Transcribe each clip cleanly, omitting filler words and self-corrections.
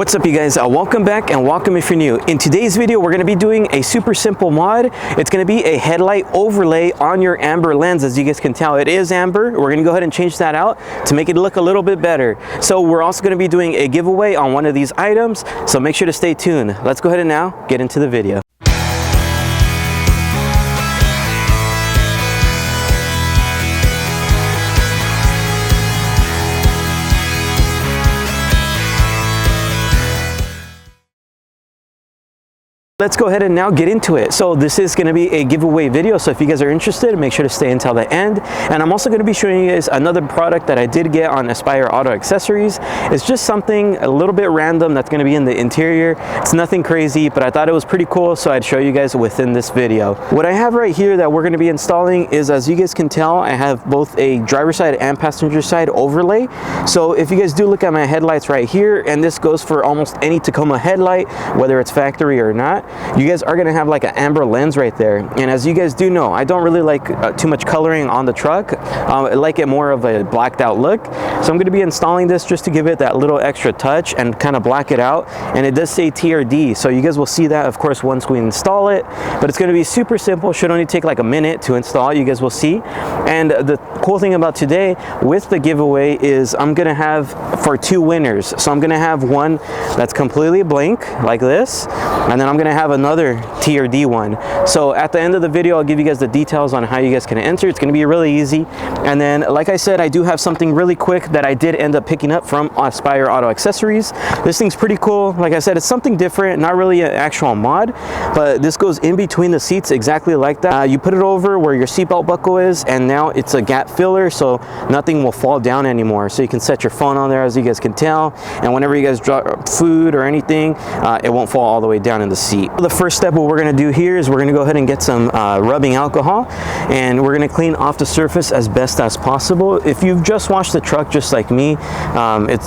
What's up, you guys? Welcome back and welcome if you're new. In today's video, we're going to be doing a super simple mod. It's going to be a headlight overlay on your amber lens. As you guys can tell, it is amber. We're going to go ahead and change that out to make it look a little bit better. So we're also going to be doing a giveaway on one of these items, so make sure to stay tuned. Let's go ahead and now get into the video. Let's go ahead and now get into it. So this is going to be a giveaway video, so if you guys are interested, make sure to stay until the end. And I'm also going to be showing you guys another product that I did get on Aspire Auto Accessories. It's just something a little bit random that's going to be in the interior. It's nothing crazy, but I thought it was pretty cool, so I'd show you guys within this video. What I have right here that we're going to be installing is, as you guys can tell, I have both a driver side and passenger side overlay. So if you guys do look at my headlights right here, and this goes for almost any Tacoma headlight, whether it's factory or not, you guys are going to have like an amber lens right there. And as you guys do know, I don't really like too much coloring on the truck. I like it more of a blacked out look. So I'm going to be installing this just to give it that little extra touch and kind of black it out. And it does say TRD, so you guys will see that, of course, once we install it. But it's going to be super simple. Should only take like a minute to install. You guys will see. And the cool thing about today with the giveaway is I'm going to have for two winners. So I'm going to have one that's completely blank like this, and then I'm going to have another TRD one. So at the end of the video, I'll give you guys the details on how you guys can enter. It's going to be really easy. And then, like I said, I do have something really quick that I did end up picking up from Aspire Auto Accessories. This thing's pretty cool. Like I said, it's something different, not really an actual mod, but this goes in between the seats exactly like that. You put it over where your seatbelt buckle is, and now it's a gap filler, so nothing will fall down anymore. So you can set your phone on there, as you guys can tell, and whenever you guys drop food or anything, it won't fall all the way down in the seat. The first step, what we're going to do here is we're going to go ahead and get some rubbing alcohol, and we're going to clean off the surface as best as possible. If you've just washed the truck just like me,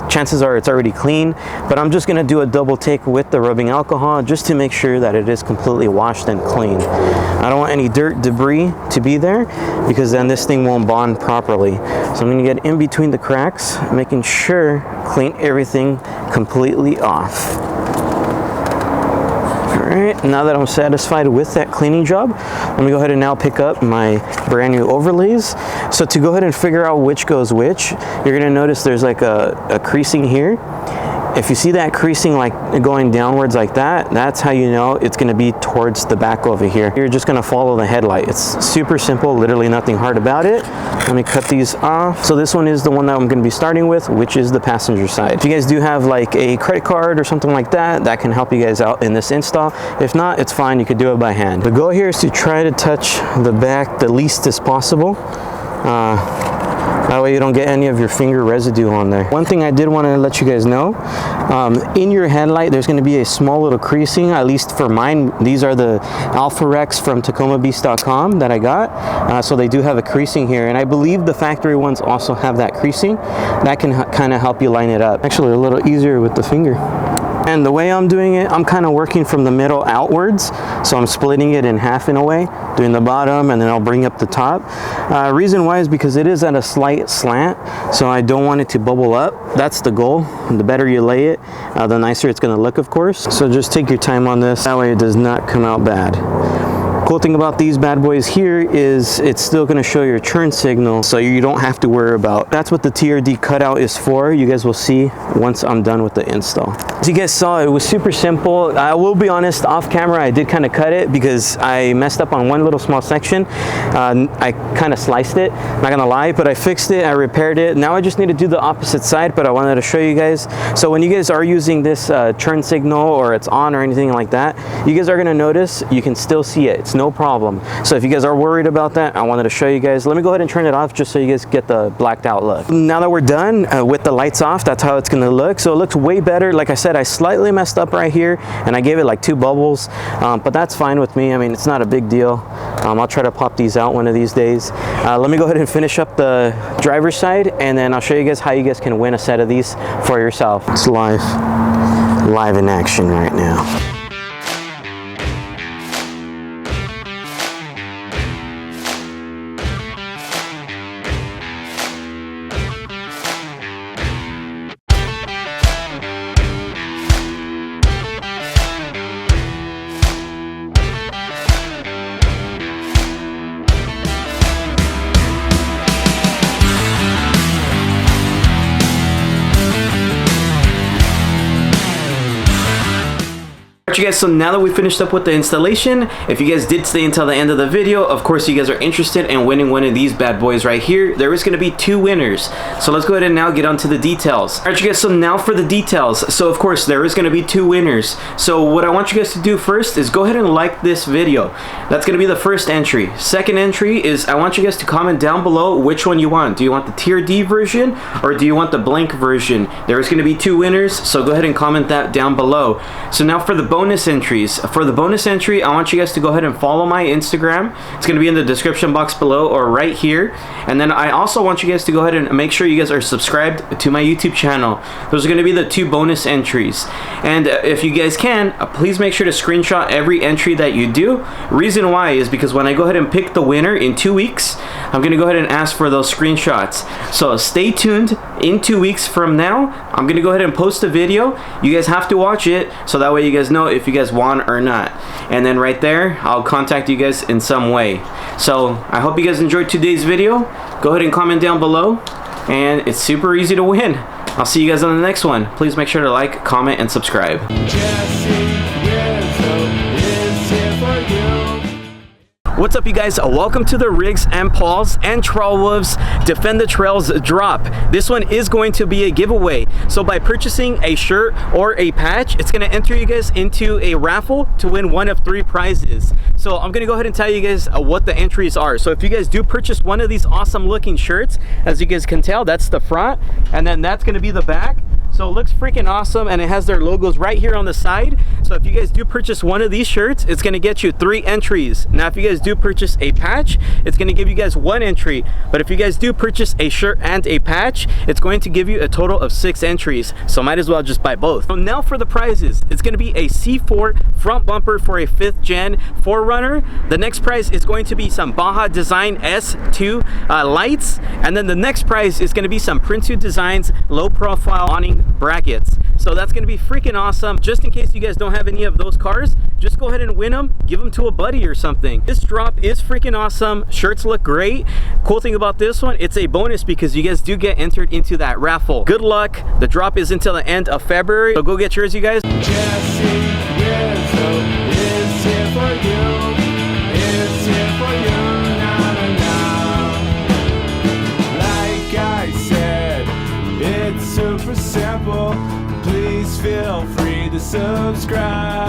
chances are it's already clean, but I'm just going to do a double take with the rubbing alcohol just to make sure that it is completely washed and clean. I don't want any dirt, debris to be there, because then this thing won't bond properly. So I'm going to get in between the cracks, making sure clean everything completely off. Alright, now that I'm satisfied with that cleaning job, let me go ahead and now pick up my brand new overlays. So to go ahead and figure out which goes which, you're going to notice there's like a creasing here. If you see that creasing like going downwards like that, that's how you know it's going to be towards the back over here. You're just going to follow the headlight. It's super simple, literally nothing hard about it. Let me cut these off. So this one is the one that I'm going to be starting with, which is the passenger side. If you guys do have like a credit card or something like that, that can help you guys out in this install. If not, it's fine. You could do it by hand. The goal here is to try to touch the back the least as possible. That way you don't get any of your finger residue on there. One thing I did want to let you guys know, in your headlight there's going to be a small little creasing, at least for mine. These are the Alpha Rex from TacomaBeast.com that I got. So they do have a creasing here, and I believe the factory ones also have that creasing. That can kind of help you line it up. Actually a little easier with the finger. And the way I'm doing it, I'm kind of working from the middle outwards. So I'm splitting it in half in a way, doing the bottom, and then I'll bring up the top. Reason why is because it is at a slight slant, so I don't want it to bubble up. That's the goal. And the better you lay it, the nicer it's going to look, of course. So just take your time on this. That way it does not come out bad. Cool thing about these bad boys here is it's still going to show your turn signal, so you don't have to worry about. That's what the TRD cutout is for. You guys will see once I'm done with the install. As you guys saw, it was super simple. I will be honest, off camera I did kind of cut it because I messed up on one little small section. I kind of sliced it, not gonna lie, but I fixed it, I repaired it. Now I just need to do the opposite side, but I wanted to show you guys. So when you guys are using this turn signal, or it's on or anything like that, you guys are gonna notice you can still see it. It's no problem. So if you guys are worried about that, I wanted to show you guys. Let me go ahead and turn it off just so you guys get the blacked out look. Now that we're done with the lights off, that's how it's gonna look. So it looks way better. Like I said, I slightly messed up right here and I gave it like 2 bubbles, but that's fine with me. I mean, it's not a big deal. I'll try to pop these out one of these days. Let me go ahead and finish up the driver's side, and then I'll show you guys how you guys can win a set of these for yourself. It's live in action right now. Alright you guys, so now that we finished up with the installation, if you guys did stay until the end of the video, of course you guys are interested in winning one of these bad boys right here. There is going to be 2 winners. So let's go ahead and now get on to the details. Alright you guys, so now for the details. So of course there is going to be 2 winners. So what I want you guys to do first is go ahead and like this video. That's going to be the first entry. Second entry is I want you guys to comment down below which one you want. Do you want the tier D version or do you want the blank version? There is going to be 2 winners, so go ahead and comment that down below. So now for the bonus entries. For the bonus entry, I want you guys to go ahead and follow my Instagram. It's going to be in the description box below or right here. And then I also want you guys to go ahead and make sure you guys are subscribed to my YouTube channel. Those are going to be the 2 bonus entries. And if you guys can, please make sure to screenshot every entry that you do. Reason why is because when I go ahead and pick the winner in 2 weeks, I'm going to go ahead and ask for those screenshots. So stay tuned. In 2 weeks from now, I'm going to go ahead and post a video. You guys have to watch it so that way you guys know if you guys won or not. And then right there, I'll contact you guys in some way. So I hope you guys enjoyed today's video. Go ahead and comment down below. And it's super easy to win. I'll see you guys on the next one. Please make sure to like, comment, and subscribe. What's up you guys, welcome to the Rigs and Pauls and Trail Wolves Defend the Trails drop. This one is going to be a giveaway. So by purchasing a shirt or a patch, it's going to enter you guys into a raffle to win one of 3 prizes. So I'm going to go ahead and tell you guys what the entries are. So if you guys do purchase one of these awesome looking shirts, as you guys can tell, that's the front and then that's going to be the back. So it looks freaking awesome and it has their logos right here on the side. So if you guys do purchase one of these shirts, it's going to get you 3 entries. Now if you guys do purchase a patch, it's going to give you guys 1 entry. But if you guys do purchase a shirt and a patch, it's going to give you a total of 6 entries. So might as well just buy both. So now for the prizes. It's going to be a C4 front bumper for a 5th gen 4Runner. The next prize is going to be some Baja Design S2 lights. And then the next prize is going to be some Print2 Designs low profile awning brackets. So that's going to be freaking awesome. Just in case you guys don't have any of those cars, just go ahead and win them, give them to a buddy or something. This drop is freaking awesome. Shirts look great. Cool thing about this one, it's a bonus because you guys do get entered into that raffle. Good luck. The drop is until the end of February, so go get yours you guys. JesseRizo is here for you. It's here for you. Like I said, it's super simple. Please feel free to subscribe.